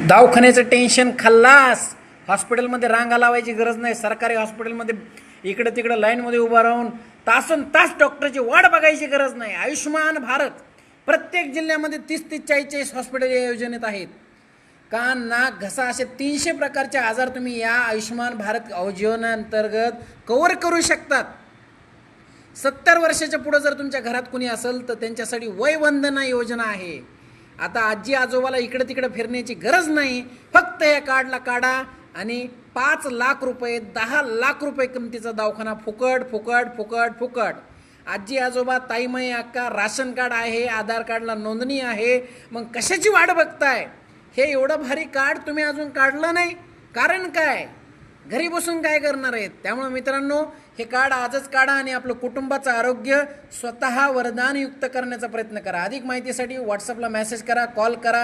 दवाखान्याचं tension खल्लास. हॉस्पिटलमध्ये रांगा लावायची गरज नाही. सरकारी हॉस्पिटलमध्ये इकडं तिकडं लाईनमध्ये उभं राहून तासन तास डॉक्टरची वाट बघायची गरज नाही. आयुष्यमान भारत प्रत्येक जिल्ह्यामध्ये 30-30, 40-40 हॉस्पिटल या योजनेत आहेत. कान, नाक, घसा असे 300 प्रकारचे आजार तुम्ही या आयुष्यमान भारत योजनेअंतर्गत कव्हर करू शकतात. 70 वर्षाच्या पुढे जर तुमच्या घरात कुणी असेल तर त्यांच्यासाठी वयवंदना योजना आहे. आता आजी आजोबाला इकडे तिकडे फिरण्याची गरज नाही. फक्त या कार्डला काढा आणि 5 लाख रुपये, 10 लाख रुपये किमतीचा दवाखाना फुकट फुकट फुकट फुकट. आजी आजोबा, ताईमाई, अक्का, राशन कार्ड आहे, आधार कार्डला नोंदणी आहे, मग कशाची वाट बघताय? हे एवढं भारी कार्ड तुम्ही अजून काढलं नाही. कारण काय? घरी बसून काय करणार आहेत? त्यामुळे मित्रांनो, हे कार्ड आजच काढा आणि आपलं कुटुंबाचं आरोग्य स्वतः वरदानयुक्त करण्याचा प्रयत्न करा. अधिक माहितीसाठी व्हॉट्सअपला मेसेज करा, कॉल करा.